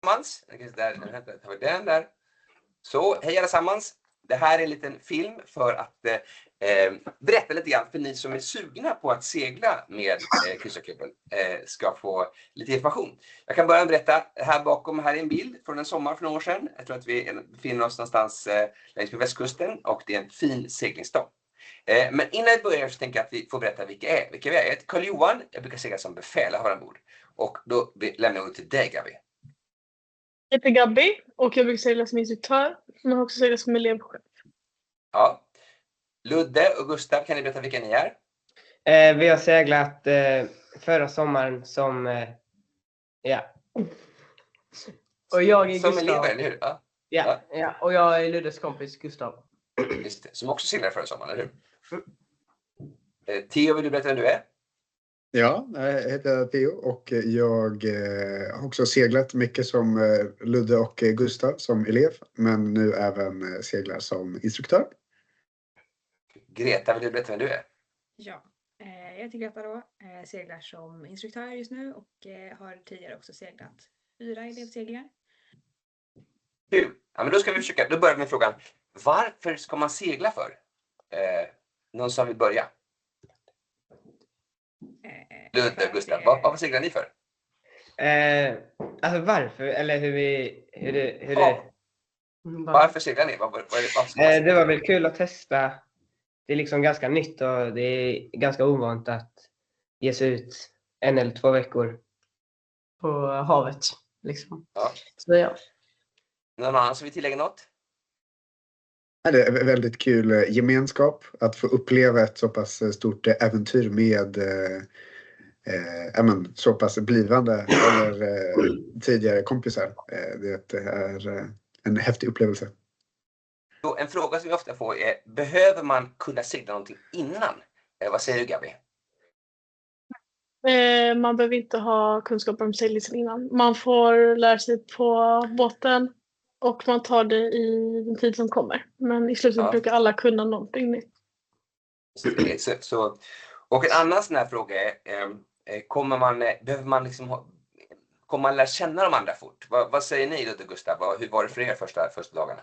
allesammans. Där har vi den där. Så, hej allesammans. Det här är en liten film för att berätta lite grann för ni som är sugna på att segla med kryssarklubben ska få lite information. Jag kan börja berätta, här bakom här är en bild från en sommar för några år sedan. Jag tror att vi befinner oss någonstans längs med västkusten och det är en fin seglingsdag. Men innan jag börjar så tänker jag att vi får berätta vilka vi är. Jag heter Carl-Johan, jag brukar segla som befälhavare ombord. Och då lämnar jag till dig, Gabi. Jag heter Gabi och jag brukar segla som instruktör, men har också seglat som elev själv. Ja. Ludde och Gustav, kan ni berätta vilka ni är? Vi har seglat förra sommaren som och jag är Gustav. Som elever, eller hur? Ja, och jag är Luddes kompis Gustav. Just det, som också seglade förra sommaren, eller hur? Theo, vill du berätta vem du är? Ja, jag heter Theo och jag har också seglat mycket som Ludde och Gustav som elev, men nu även seglar som instruktör. Greta, vill du berätta vem du är? Ja, jag heter Greta då, seglar som instruktör just nu och har tidigare också seglat 4 elevseglingar. Kul! Ja, men då ska vi försöka, då börjar vi med frågan, varför ska man segla för? Någon som vill börja? Ludde och Gustav, varför seglar ni för? Alltså varför, eller hur Ja. Varför seglar ni? Det var väl kul att testa. Det är liksom ganska nytt och det är ganska ovant att ge sig ut 1 eller 2 veckor på havet. Liksom. Ja. Så ja. Någon annan som vill tillägga något? Det är väldigt kul gemenskap att få uppleva ett så pass stort äventyr med så pass blivande eller tidigare kompisar. Det är en häftig upplevelse. Så en fråga som vi ofta får är, behöver man kunna segla någonting innan? Vad säger du, Gabi? Man behöver inte ha kunskaper om seglingen innan. Man får lära sig på båten och man tar det i den tid som kommer. Men i slutet brukar alla kunna någonting nytt. Och en annan sån här fråga är, kommer man lära känna de andra fort? Vad säger ni då, Gustav? Hur var det för er första dagarna?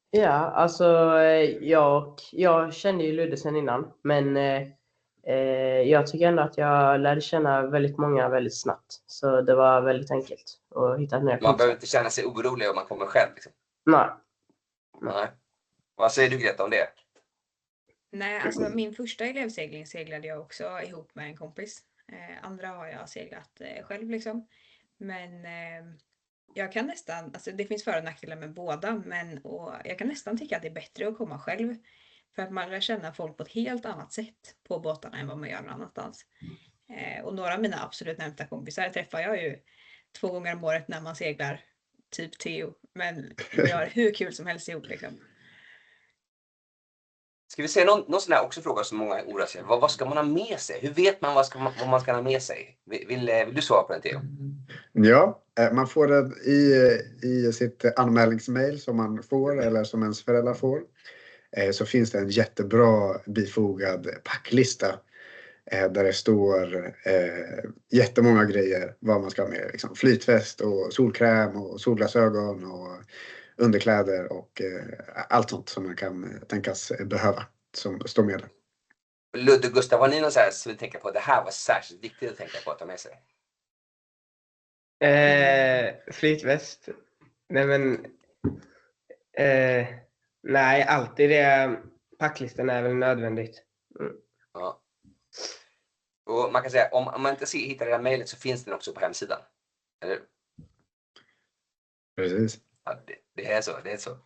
Ja, alltså jag kände ju Ludde sen innan, men jag tycker ändå att jag lärde känna väldigt många väldigt snabbt. Så det var väldigt enkelt att hitta nya kompisar. Man behöver inte känna sig orolig om man kommer själv liksom. Nej. Vad säger du, Greta, om det? Nej, alltså min första elevsegling seglade jag också ihop med en kompis. Andra har jag seglat själv liksom. Men jag kan nästan, alltså det finns för- och nackdelar med båda, och jag kan nästan tycka att det är bättre att komma själv. För att man lär känna folk på ett helt annat sätt på båtarna än vad man gör någon annanstans. Och några av mina absolut närmsta kompisar träffar jag ju 2 gånger om året när man seglar, typ Theo. Men vi har hur kul som helst ihop liksom. Ska vi se någon sån här också fråga som många oroar sig. Vad ska man ha med sig? Hur vet man vad man ska ha med sig? Vill du svara på den, Theo? Ja, man får det i sitt anmälningsmail som man får eller som ens föräldrar får. Så finns det en jättebra bifogad packlista där det står jättemånga grejer vad man ska ha med. Liksom flytväst och solkräm och solglasögon och underkläder och allt sånt som man kan tänkas behöva som står med. Ludde och Gustav, har ni någon så här som vi tänker på? Det här var särskilt viktigt att tänka på att ta med sig. Flytväst. Nej men nej, alltid det. Packlistan är väl nödvändigt. Ja. Och man kan säga, om man inte hittar det här mejlet så finns den också på hemsidan. Eller? Precis. Ja, det är så.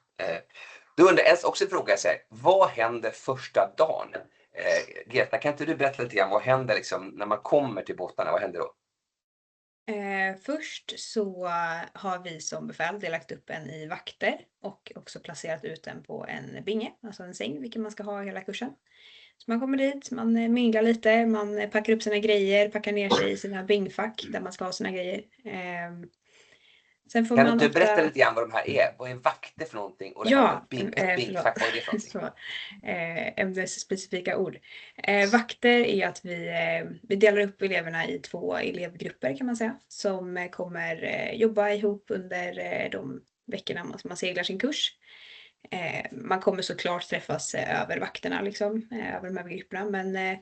Då undrar jag också en fråga, vad händer första dagen? Greta, kan inte du berätta lite grann, vad händer liksom, när man kommer till båtarna, vad händer då? Först så har vi som befäl delat upp en i vakter och också placerat ut den på en binge, alltså en säng, vilken man ska ha hela kursen. Så man kommer dit, man minglar lite, man packar upp sina grejer, packar ner sig i sina bingfack där man ska ha sina grejer. Sen får Kan man du ofta... berätta lite grann vad de här är? Vad är vakter för någonting? Och det här Ja, med binkfack, vad är det för någonting? så, ämnesspecifika ord. Vakter är att vi delar upp eleverna i 2 elevgrupper kan man säga. Som kommer jobba ihop under de veckorna man seglar sin kurs. Man kommer såklart träffas över vakterna liksom, över de här grupperna. Men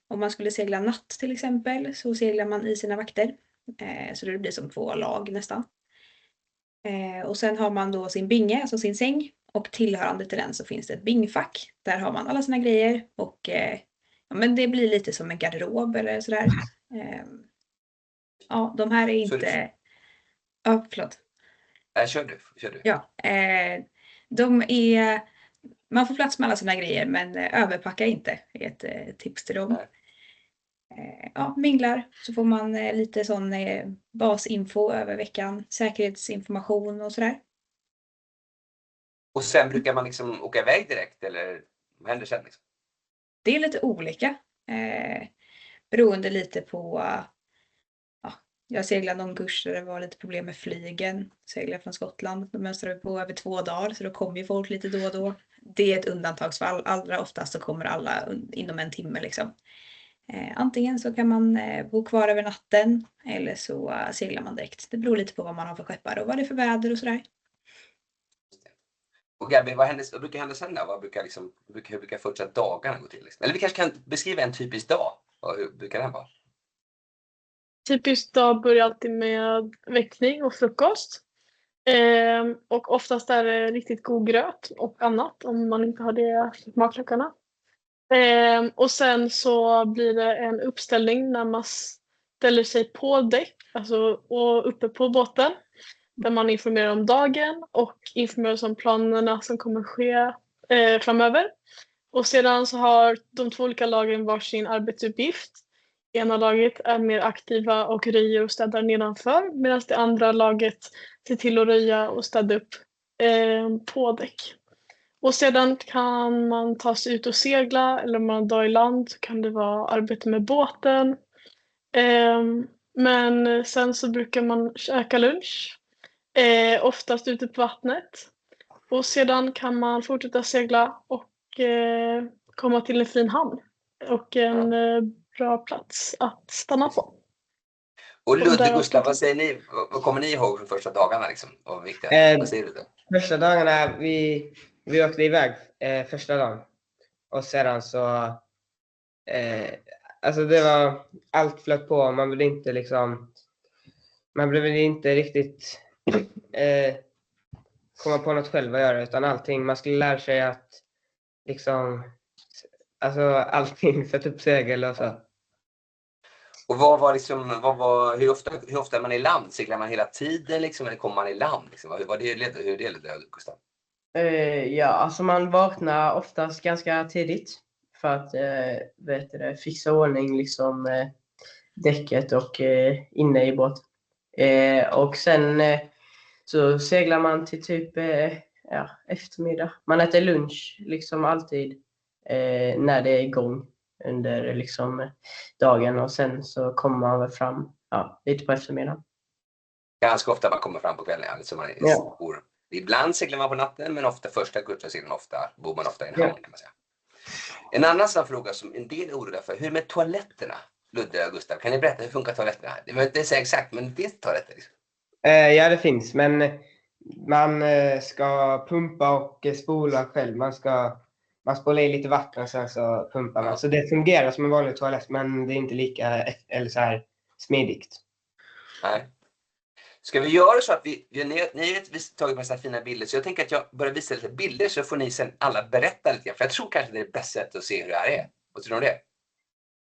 om man skulle segla natt till exempel så seglar man i sina vakter. Så det blir som 2 lag nästan. Och sen har man då sin binge, alltså sin säng. Och tillhörande till den så finns det ett bingfack. Där har man alla sina grejer. Och ja, men det blir lite som en garderob eller sådär. Ja, de här är inte... Ja, förlåt. Kör du. Ja, de är... Man får plats med alla sina grejer men överpacka inte är ett tips till dem. Ja, minglar så får man lite sån basinfo över veckan, säkerhetsinformation och sådär. Och sen brukar man liksom åka iväg direkt eller vad händer sen liksom? Det är lite olika. Beroende lite på... jag seglade någon kurs där det var lite problem med flygen. Seglade från Skottland. Då mönstrade vi på över 2 dagar så då kom ju folk lite då och då. Det är ett undantagsfall. Allra oftast så kommer alla inom en timme liksom. Antingen så kan man bo kvar över natten eller så seglar man direkt. Det beror lite på vad man har för skeppare och vad det är för väder och sådär. Och Gabi, vad brukar hända sen då? Hur brukar fortsatt dagarna gå till? Liksom? Eller vi kanske kan beskriva en typisk dag. Hur brukar den vara? Typisk dag börjar alltid med väckning och frukost. Och oftast är det riktigt god gröt och annat om man inte har det i matklockorna. Och sen så blir det en uppställning när man ställer sig på däck, alltså och uppe på båten. Där man informerar om dagen och informerar om planerna som kommer ske framöver. Och sedan så har de 2 olika lagen varsin arbetsuppgift. Ena laget är mer aktiva och röjer och städar nedanför. Medan det andra laget ser till att röja och städa upp på däck. Och sedan kan man ta sig ut och segla eller om man har dag i land så kan det vara arbete med båten. Men sen så brukar man käka lunch. Oftast ute på vattnet. Och sedan kan man fortsätta segla och komma till en fin hamn. Och en bra plats att stanna på. Och Ludde, Gustav, vad säger ni? Vad kommer ni ihåg från första dagarna liksom? Vad säger du då? Första dagarna vi åkte iväg första dagen. Och sedan så alltså det var allt flöt på. Man blev inte riktigt komma på något själv att göra utan allting. Man skulle lära sig att liksom allting, sätta upp segel och så. Och hur ofta är man i land? Seglar man hela tiden liksom, eller kommer man i land? Liksom? Hur det ledde, Gustav? Ja, alltså man vaknar oftast ganska tidigt för att fixa ordning liksom däcket och inne i båt. Och sen så seglar man till typ eftermiddag. Man äter lunch liksom alltid när det är igång under liksom dagen och sen så kommer man väl fram lite på eftermiddagen. Ganska ofta man kommer fram på kvällen. Alltså ibland seglar man på natten men ofta första kursen bor man ofta i en hamn kan man säga. En annan sån fråga som en del är oroliga för. Hur med toaletterna? Ludde och Gustav, kan ni berätta hur funkar toaletterna? Det behöver inte säga exakt men det finns toaletter liksom. Ja, det finns men man ska pumpa och spola själv. Man spolar i lite vatten och sen så pumpar man. Så det fungerar som en vanlig toalett men det är inte lika eller så här smidigt. Nej. Ska vi göra så att ni har tagit massa fina bilder så jag tänker att jag börjar visa lite bilder så får ni sen alla berätta lite grann. För jag tror kanske det är det bästa sättet att se hur det här är. Vad tror du om det?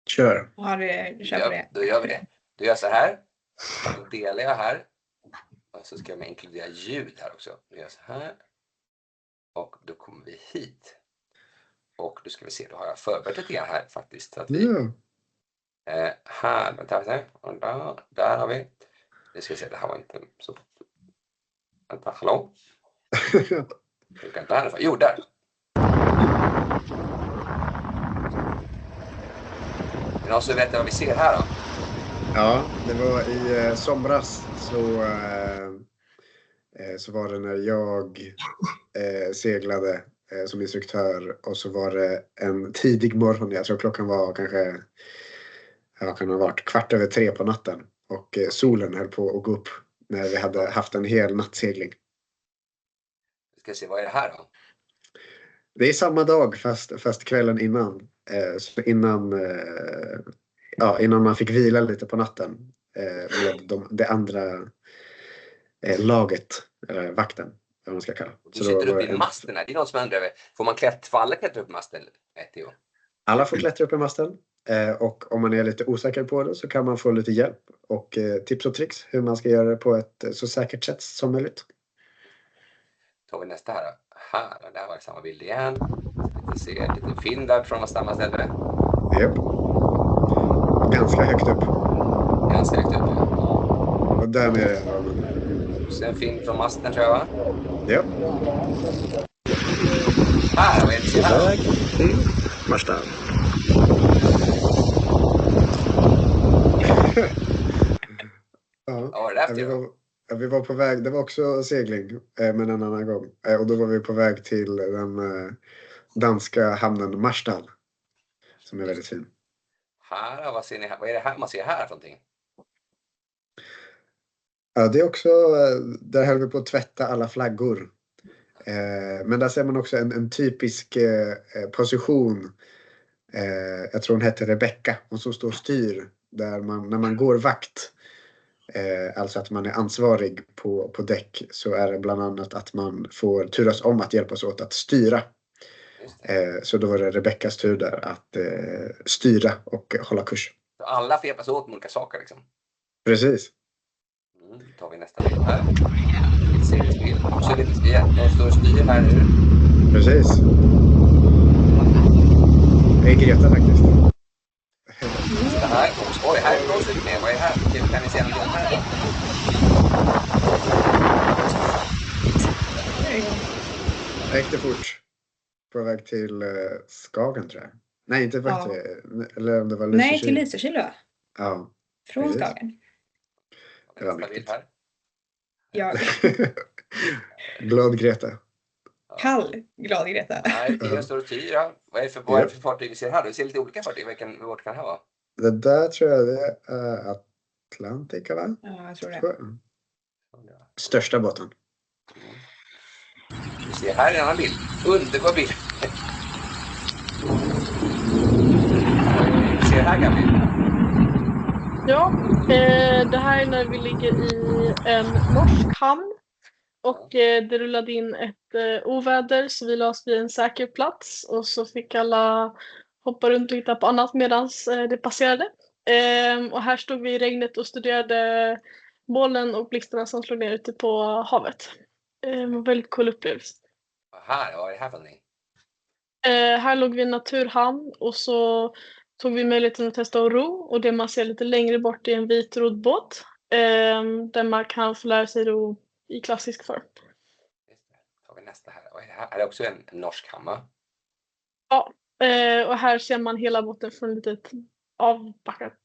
Kör. Kör på det. Då gör vi det. Då gör jag så här. Då delar jag här. Och så ska jag inkludera ljud här också. Då gör jag så här. Och då kommer vi hit. Och då ska vi se, då har jag förberett lite grann här faktiskt. Så att vi, här, där har vi. Nu ska vi se, det här var inte så. Vänta, hallå? Jo, där. Är det någon som vet vad vi ser här då? Ja, det var i somras så så var det när jag seglade som instruktör och så var det en tidig morgon. Jag tror klockan var kanske, ja, kan ha varit 2:15 på natten och solen höll på att gå upp när vi hade haft en hel nattsegling. Vi ska se, vad är det här då? Det är samma dag fast kvällen innan. Så innan man fick vila lite på natten med det andra laget, vakten, vad man ska kalla. Du sitter uppe i masten här. Det är någon som undrar, får alla klättra upp i masten? Theo? Alla får klättra upp i masten. Och om man är lite osäker på det så kan man få lite hjälp och tips och tricks hur man ska göra det på ett så säkert sätt som möjligt. Tar vi nästa här då. Där var det samma bild igen. Vi se en liten film där från samma ställe. Japp. Ganska högt upp. Ganska högt upp, ja. Och där nere. Så en film från masten tror jag, va? Japp. Här har vi ett till här. Väg till Marstall. Vad var det där för det? Vi var på väg, det var också segling men en annan gång. Och då var vi på väg till den danska hamnen Marstall. Som är väldigt fin. Här, vad ser ni här? Vad är det här man ser här för någonting? Ja, det är också, där höll vi på att tvätta alla flaggor. Men där ser man också en typisk position. Jag tror hon heter Rebecca. Hon som står och styr. Där när man går vakt. Alltså att man är ansvarig på däck. Så är det bland annat att man får turas om att hjälpas åt att styra. Så då var det Rebeccas tur där att styra och hålla kurs. Så alla får hjälpas åt med olika saker liksom? Precis. Då tar vi nästa bild här. Segelspel. Så lite spel. De står och styr här nu. Precis. Det är Greta faktiskt. Det här. Oj, här är Rosy med. Vad är det här? Kan vi se någonting här då? Det gick det fort. På väg till Skagen tror jag. Nej, inte på väg till... Eller om det var Lysekil. Nej, till Lysekil va? Ja. Från Precis. Skagen. Det var mäktigt. Ja, Glad Greta. kall glad Greta. Nej, det är står och styr. Ja. Vad är det för fartyg vi ser här då? Vi ser lite olika fartyg. Vart kan det här vara? Det där tror jag det är Atlantica, va? Ja, jag tror det. Största båten. Vi ser här en annan bild. Underbar bild. Vi ser här Gabi. Ja, det här är när vi ligger i en norsk hamn och det rullade in ett oväder så vi la oss vid en säker plats och så fick alla hoppa runt och hitta på annat medan det passerade. Och här stod vi i regnet och studerade molnen och blixtarna som slog ner ute på havet. Väldigt cool upplevelse. Här, vad är det här för någonting? Här låg vi i en naturhamn och så tog vi möjligheten att testa att ro och det man ser lite längre bort är en vit roddbåt där man kan få lära sig ro i klassisk form. Tar vi nästa här. Vad är det här? Är det också en norsk hamn? Ja, och här ser man hela båten från ett litet avbackat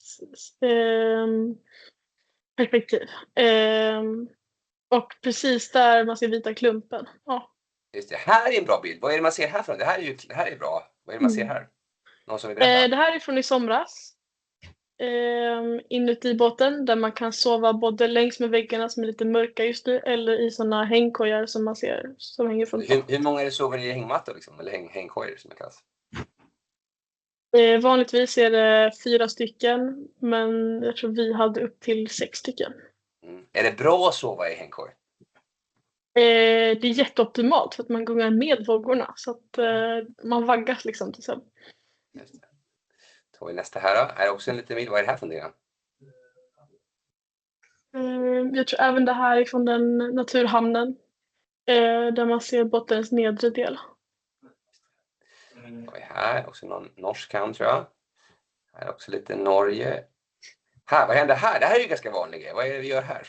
perspektiv. Och precis där man ser vita klumpen. Ja. Just det, här är en bra bild. Vad är det man ser här från? Det här är bra. Vad är det man ser här? Någon som vill berätta? Det här är från i somras. Inuti båten där man kan sova både längs med väggarna som är lite mörka just nu eller i sådana hängkojar som man ser som hänger från taket. Hur många är det sover i hängmattor liksom? Eller hängkojor som det kallas? Vanligtvis är det 4 stycken men jag tror vi hade upp till 6 stycken. Är det bra att sova i hängkoj? Det är jätteoptimalt för att man gungar med vågorna så att man vaggas liksom till sömn. Just det. Tar vi nästa här då. Är det också en liten bild? Vad är det här för någonting? Jag tror även det här är från den naturhamnen där man ser båtens nedre del. Vad är här? Också någon norsk hamn tror jag. Här är också lite Norge. Här, vad händer här? Det här är ju ganska vanligt. Vad är det vi gör här?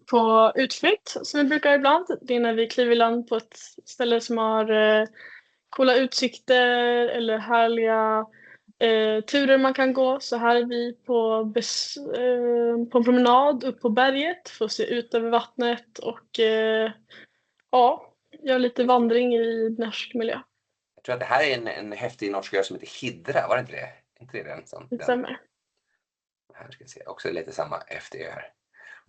På utflykt som vi brukar ibland. Det är när vi kliver i land på ett ställe som har coola utsikter eller härliga turer man kan gå. Så här är vi på en promenad upp på berget för att se ut över vattnet och göra lite vandring i norsk miljö. Jag tror att det här är en häftig norsk ö som heter Hidra, var det inte det? Inte det den som? Det stämmer. Här ska vi se, också lite samma häftig ö här.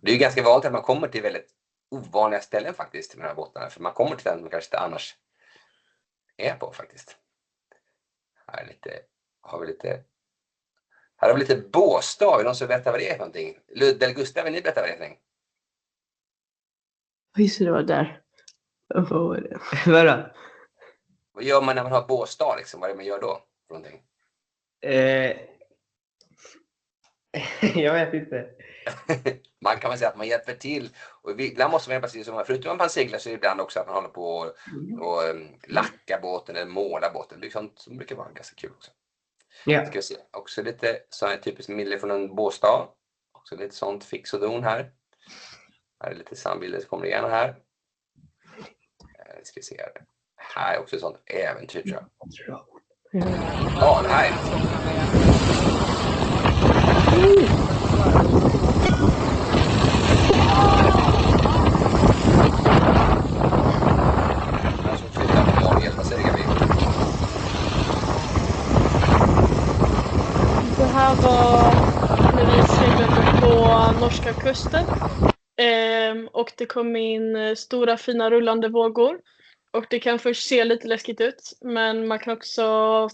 Det är ju ganska vanligt att man kommer till väldigt ovanliga ställen faktiskt, till de här båtarna. För man kommer till den man kanske inte annars är på faktiskt. Här har vi lite Båstad. Är det någon som berättar vad det är för någonting? Ludde eller Gustav, vill ni berätta vad det är för någonting? Just det, var där. Vad var det? Vadå? Vad gör man när man har Båstad liksom? Vad är det man gör då? För någonting? Jag vet inte. Man kan väl säga att man hjälper till. Och ibland måste man hjälpa till. Förutom att man seglar så är det ibland också att man håller på och lacka båten eller måla båten. Det är sånt som brukar vara ganska kul också. Ja. Ska vi se. Också lite sån här typiskt mille från en Båstad. Också lite sånt fix och don här. Här är lite sambilder som kommer igen här. Ska vi se här. Här är också ett sånt äventyr tror jag. Ja, det här är Det här var när vi seglade på norska kusten. Och det kom in stora fina rullande vågor. Och det kan först se lite läskigt ut, men man kan också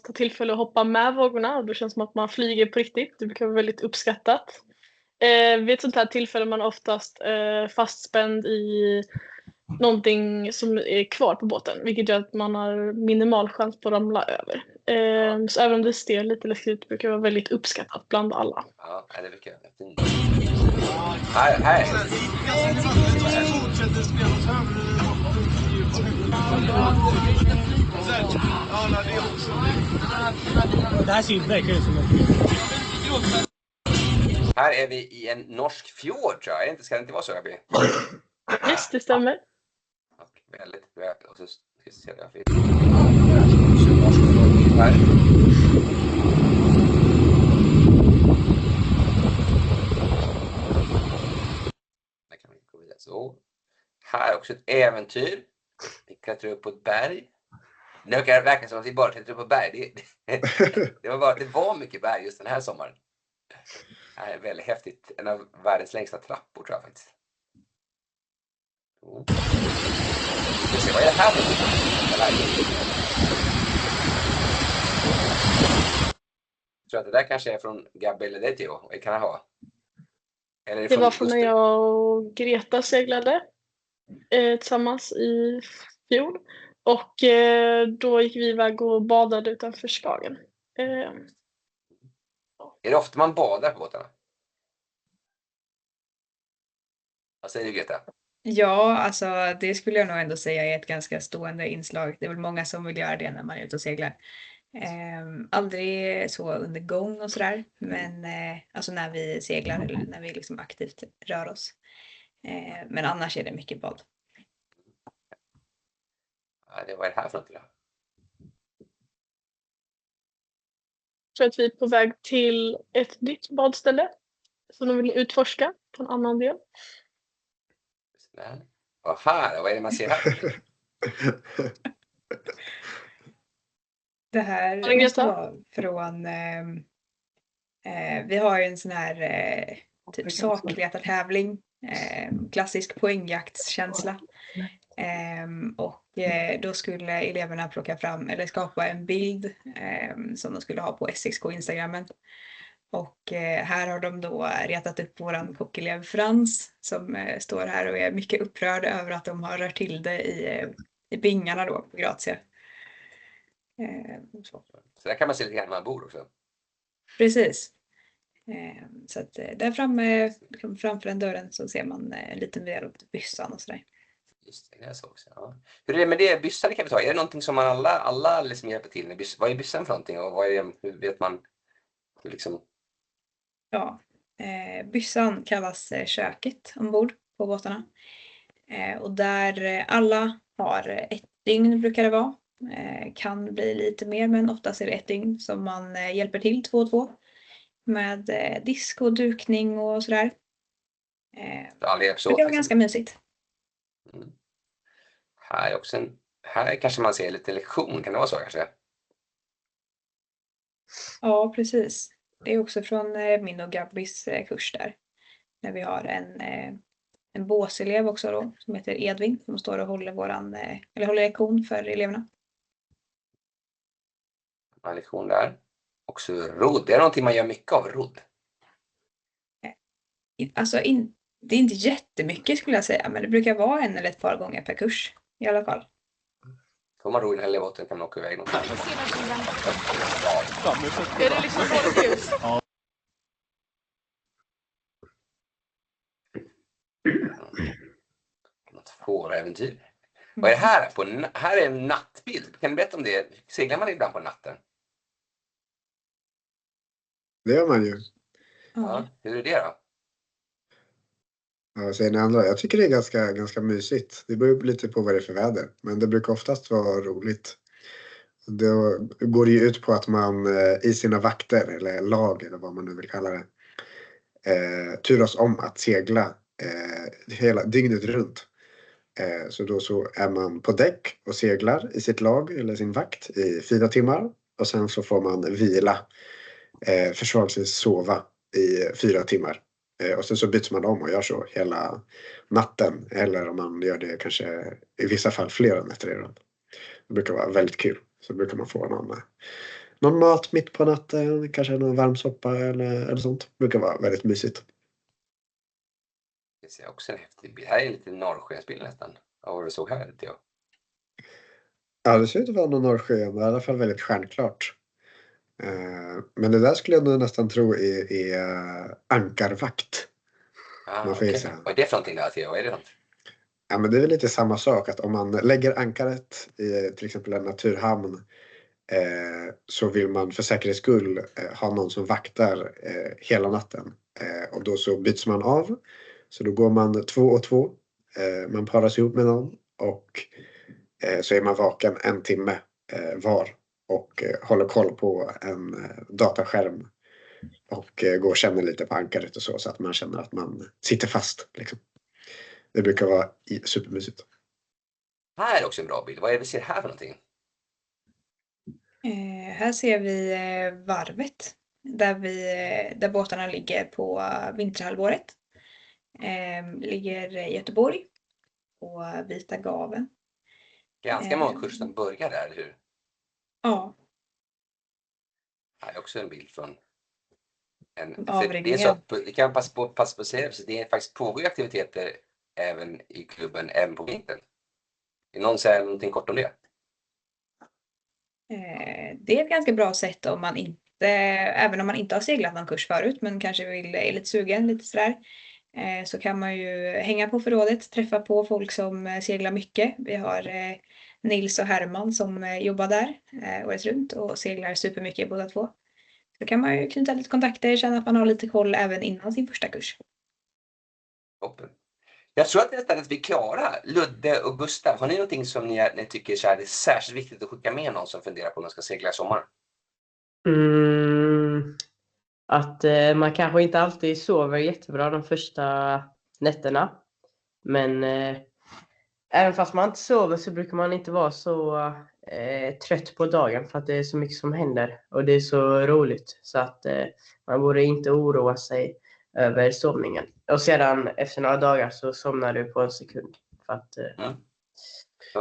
ta tillfälle att hoppa med vågorna och då känns det som att man flyger på riktigt. Det brukar vara väldigt uppskattat. Vid ett sånt här tillfälle är man oftast fastspänd i någonting som är kvar på båten, vilket gör att man har minimal chans på att ramla över. Så även om det ser lite läskigt ut brukar det vara väldigt uppskattat bland alla. Ja, det brukar jag. Fint. Här. Det här ser ju verkligen ut som Här är vi i en norsk fjord tror jag. Ska det inte vara så, Abby? Yes, det stämmer. Och väldigt bra. Och så ska vi se där. Norsk fjord här. Där kan vi gå vidare. Så. Här är också ett äventyr. Vi klättrar upp på ett berg. Nu kan det verka som att vi bara klättrar upp på berg. Det var bara att det var mycket berg just den här sommaren. Det här är väldigt häftigt. En av världens längsta trappor tror jag faktiskt. Vi ska se, vad är det här för något? Jag tror att det där kanske är från Gabriele Dettio. Vad kan det ha? Eller Det var från när jag och Greta seglade tillsammans i fjol. Och då gick vi iväg och badade utanför Skagen. Är det ofta man badar på båtarna? Vad säger du, Greta? Ja, alltså det skulle jag nog ändå säga är ett ganska stående inslag. Det är väl många som vill göra det när man är ute och seglar. Aldrig så under gång och sådär, men alltså när vi seglar eller när vi liksom aktivt rör oss. Men annars är det mycket bad. Ja, det var det här för något då? Så att vi är på väg till ett nytt badställe som de vill utforska på en annan del. Och här, vad är det man ser här? Det här måste vara från... vi har ju en sån här typ sakletartävling. Klassisk poängjaktskänsla. Och då skulle eleverna plocka fram eller skapa en bild som de skulle ha på SXK Instagrammen. Och här har de då retat upp våran kockelev Frans som står här och är mycket upprörd över att de har rört till det i bingarna då på Grazia. Så där kan man se lite grann när man bor också. Precis. Så att där framme, framför den dörren så ser man en liten del av byssan och sådär. Just det, är så också. Ja. Hur är det med det? Byssar kan vi ta. Är det någonting som alla liksom hjälper till med? Vad är byssan för någonting? Och hur vet man? Hur liksom... Ja, byssan kallas köket ombord på båtarna. Och där alla har ett dygn brukar det vara Kan bli lite mer, men oftast är det 1 dygn som man hjälper till 2 och 2 med disk och dukning och sådär. Alla hjälps åt, Det var liksom. ganska mysigt. Här är också här kanske man ser lite lektion, kan det vara så kanske? Ja, precis. Det är också från min och Gabbis kurs där. När vi har en båselev också då, som heter Edvin, som står och håller håller lektion för eleverna. En lektion där. Också rodd. Det är någonting man gör mycket av, rodd. Alltså det är inte jättemycket skulle jag säga, men det brukar vara 1 eller ett par gånger per kurs i alla fall. Får man ro i den här levoten kan man åka iväg någonstans. Är det liksom folkljus? Något fåräventyr. Vad är det här? Här är en nattbild. Kan du berätta om det? Seglar man ibland på natten? Det gör man ju. Ja. Hur är det då? Ja, säger ni andra. Jag tycker det är ganska mysigt. Det beror lite på vad det är för väder. Men det brukar oftast vara roligt. Då går det ju ut på att man i sina vakter eller lag eller vad man nu vill kalla det turas om att segla hela dygnet runt. Så då så är man på däck och seglar i sitt lag eller sin vakt i 4 timmar. Och sen så får man vila, försvarsvis sova i 4 timmar. Och sen så byts man om och gör så hela natten. Eller om man gör det kanske i vissa fall flera nätter i rad. Det brukar vara väldigt kul. Så brukar man få någon mat mitt på natten. Kanske någon varm soppa eller sånt. Det brukar vara väldigt mysigt. Det ser också en häftig bild. Här är lite norrskensbild nästan. Ja, vad du såg här lite jag. Ja, det ser ut att vara någon norrsken. I alla fall väldigt stjärnklart. Men det där skulle jag nog nästan tro är ankarvakt. Man får gissa. Vad är det för någonting där, Theo? Vad är det något? Ja, men det är väl lite samma sak att om man lägger ankaret i till exempel en naturhamn så vill man för säkerhets skull ha någon som vaktar hela natten. Och då så byts man av. Så då går man 2 och 2. Man paras ihop med någon och så är man vaken 1 timme var. Och håller koll på en dataskärm. Och går och känner lite på ankaret och så att man känner att man sitter fast. Liksom. Det brukar vara supermysigt. Här är också en bra bild. Vad är det vi ser här för någonting? Här ser vi varvet där båtarna ligger på vinterhalvåret. Ligger i Göteborg på Vita Gaven. Ganska många kurser som börjar där, eller hur? Ja. Här är också en bild från Avringningen. det är så att det kan passa på att säga så det är faktiskt pågår aktiviteter även i klubben även på vintern. Är någon säger någonting kort om det? Det är ett ganska bra sätt om man inte, även om man inte har seglat någon kurs förut men kanske är lite sugen lite sådär. Så kan man ju hänga på förrådet, träffa på folk som seglar mycket. Vi har Nils och Herman som jobbar där året runt och seglar supermycket båda två. Så kan man ju knyta lite kontakter, känna att man har lite koll även innan sin första kurs. Toppen. Jag tror att nästan att vi är klara. Ludde och Gustav, har ni någonting som ni tycker så är det särskilt viktigt att skicka med någon som funderar på om de ska segla i sommar? Att man kanske inte alltid sover jättebra de första nätterna. Men även fast man inte sover så brukar man inte vara så trött på dagen för att det är så mycket som händer. Och det är så roligt så att man borde inte oroa sig över sovningen. Och sedan efter några dagar så somnar du på en sekund. För att,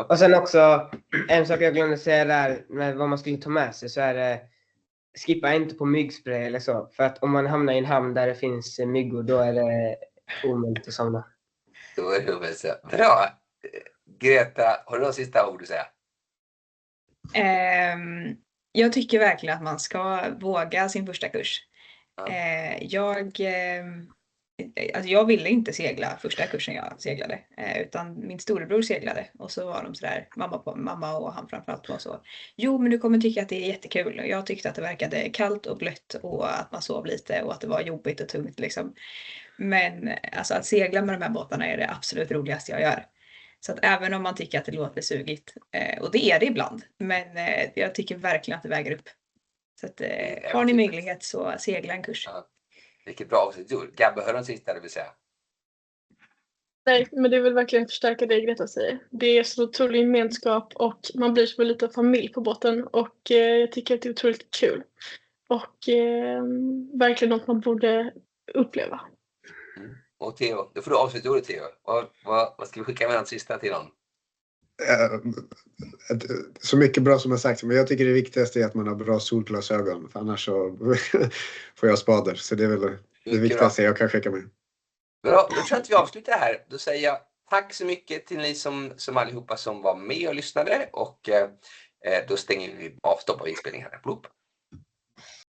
Och sen också, en sak jag glömde säga där med vad man skulle ta med sig så är det skippa inte på myggspray eller så. För att om man hamnar i en hamn där det finns myggor då är det omöjligt att somna. Då är det väl så. Bra! Greta, har du några sista ord att säga? Jag tycker verkligen att man ska våga sin första kurs. Jag ville inte segla första kursen jag seglade. Utan min storebror seglade. Och så var de sådär, mamma och han framförallt var så. Jo men du kommer tycka att det är jättekul. Och jag tyckte att det verkade kallt och blött. Och att man sov lite och att det var jobbigt och tungt liksom. Men alltså, att segla med de här båtarna är det absolut roligaste jag gör. Så att även om man tycker att det låter sugigt, och det är det ibland, men jag tycker verkligen att det väger upp. Så att har ni möjlighet så segla en kurs. Ja. Vilket bra avsnitt. Gabbe, hör den sista det vill säga. Nej, men det vill verkligen förstärka det Greta säger. Det är så otrolig gemenskap och man blir som en liten familj på båten och jag tycker att det är otroligt kul. Och verkligen något man borde uppleva. Och Theo, då får du avsluta ordet Theo. Vad ska vi skicka med den sista till någon? Så mycket bra som jag sagt, men jag tycker det viktigaste är att man har bra solglasögon, för annars så får jag spader. Så det är väl det viktigaste jag kan skicka med. Bra, då tror jag att vi avslutar här. Då säger jag tack så mycket till ni som allihopa som var med och lyssnade och då stänger vi av, stoppar inspelningen här. Bloop.